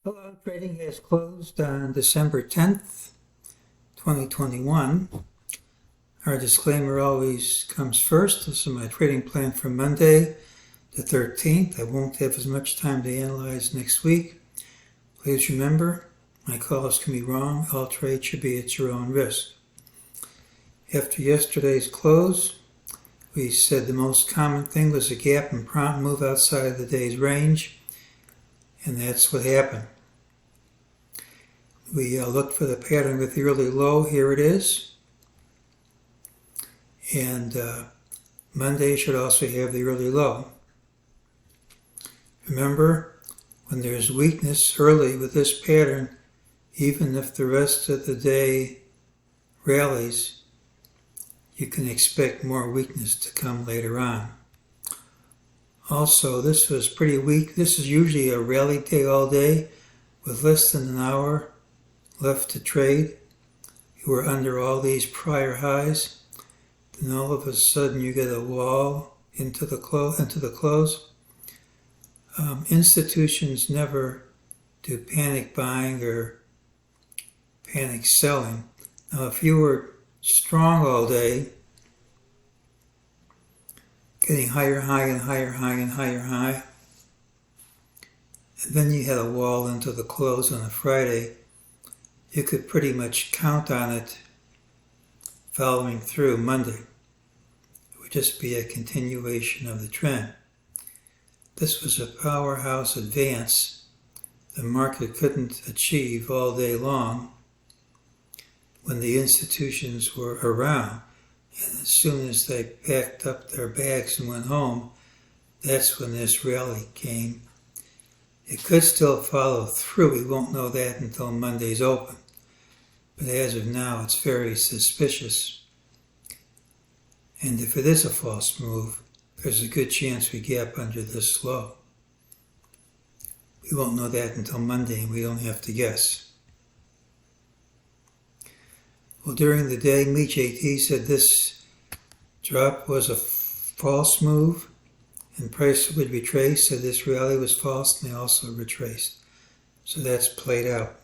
Hello, trading has closed on December 10th, 2021. Our disclaimer always comes first. This is my trading plan for Monday, the 13th. I won't have as much time to analyze next week. Please remember, my calls can be wrong. All trades should be at your own risk. After yesterday's close, we said the most common thing was a gap and prompt move outside of the day's range, and that's what happened. We looked for the pattern with the early low. Here it is. And Monday should also have the early low. Remember, when there's weakness early with this pattern, even if the rest of the day rallies, you can expect more weakness to come later on. Also, this was pretty weak. This is usually a rally day all day with less than an hour left to trade. You were under all these prior highs. Then all of a sudden you get a wall into the close. Institutions never do panic buying or panic selling. Now, if you were strong all day, getting higher high and higher high and higher high, and then you had a wall into the close on a Friday, you could pretty much count on it following through Monday. It would just be a continuation of the trend. This was a powerhouse advance the market couldn't achieve all day long when the institutions were around. And as soon as they packed up their bags and went home, that's when this rally came. It could still follow through. We won't know that until Monday's open. But as of now, it's very suspicious. And if it is a false move, there's a good chance we gap under this low. We won't know that until Monday, and we don't have to guess. Well, during the day, MEJT said this drop was a false move, and price would retrace, so this rally was false, and they also retraced. So that's played out.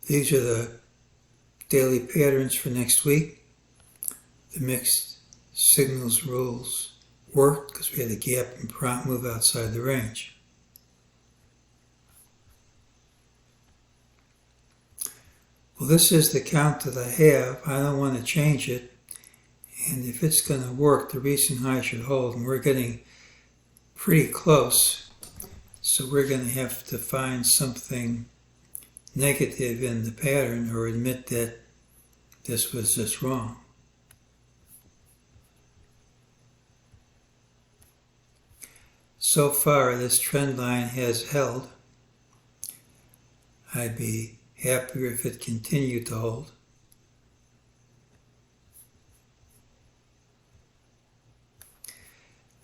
These are the daily patterns for next week. The mixed signals rules worked because we had a gap and prompt move outside the range. Well, this is the count that I have. I don't want to change it. And if it's going to work, the recent high should hold. And we're getting pretty close. So we're going to have to find something negative in the pattern or admit that this was just wrong. So far, this trend line has held. I'd be happier if it continued to hold.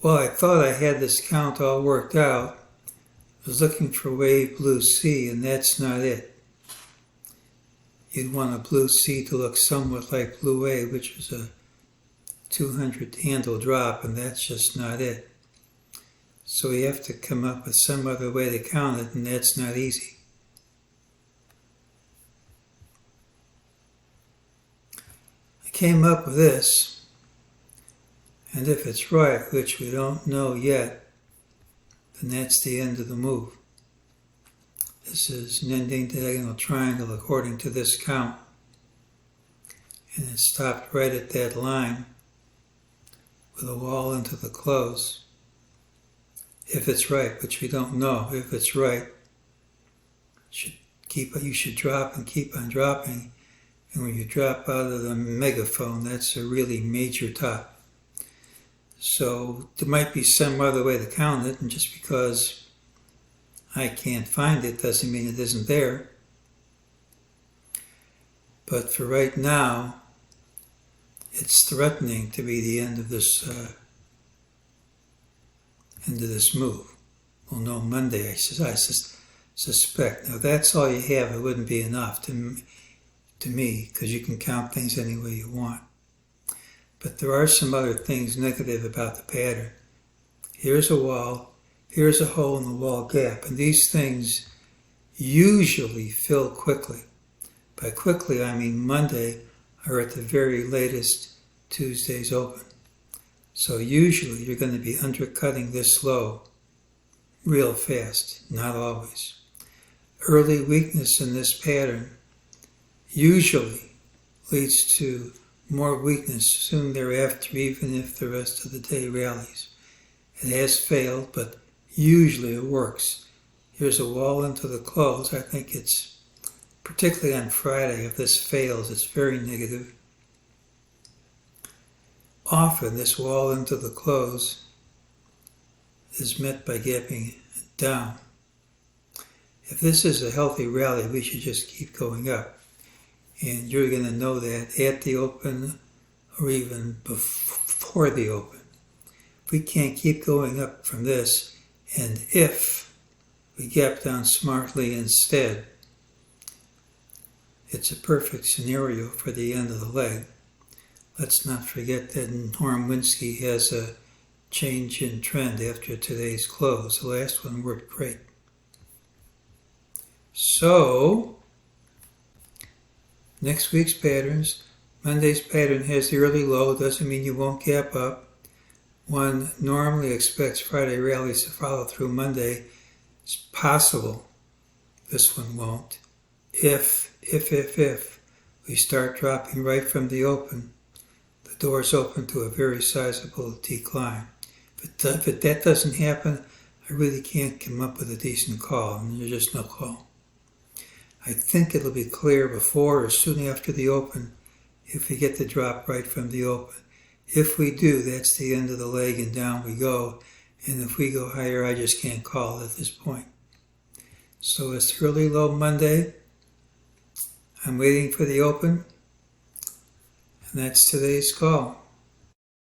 Well, I thought I had this count all worked out. I was looking for wave blue C, and that's not it. You'd want a blue C to look somewhat like blue A, which was a 200 handle drop, and that's just not it. So we have to come up with some other way to count it, and that's not easy. I came up with this, and if it's right, which we don't know yet, then that's the end of the move. This is an ending diagonal triangle according to this count. And it stopped right at that line with a wall into the close. If it's right, which we don't know, if it's right, you should drop and keep on dropping. And when you drop out of the megaphone, that's a really major top. So there might be some other way to count it, and just because I can't find it doesn't mean it isn't there. But for right now, it's threatening to be the end of this move. We'll know Monday, I suspect. Now, if that's all you have, it wouldn't be enough to me, because you can count things any way you want. But there are some other things negative about the pattern. here's a wall, here's a hole in the wall gap. And these things usually fill quickly. By quickly, I mean Monday or at the very latest Tuesday's open. So usually you're going to be undercutting this low real fast, not always. Early weakness in this pattern usually leads to more weakness soon thereafter, even if the rest of the day rallies. It has failed, but usually it works. Here's a wall into the close. I think it's, particularly on Friday, if this fails, it's very negative. Often this wall into the close is met by gapping down. If this is a healthy rally, we should just keep going up. And you're going to know that at the open or even before the open. We can't keep going up from this, and if we gap down smartly instead, it's a perfect scenario for the end of the leg. Let's not forget that Norm Winsky has a change in trend after today's close. The last one worked great. So, next week's patterns. Monday's pattern has the early low. Doesn't mean you won't gap up. One normally expects Friday rallies to follow through Monday. It's possible this one won't. If we start dropping right from the open, the door's open to a very sizable decline. If that doesn't happen, I really can't come up with a decent call, and there's just no call. I think it'll be clear before or soon after the open if we get the drop right from the open. If we do, that's the end of the leg and down we go. And if we go higher, I just can't call at this point. So it's early low Monday. I'm waiting for the open. And that's today's call.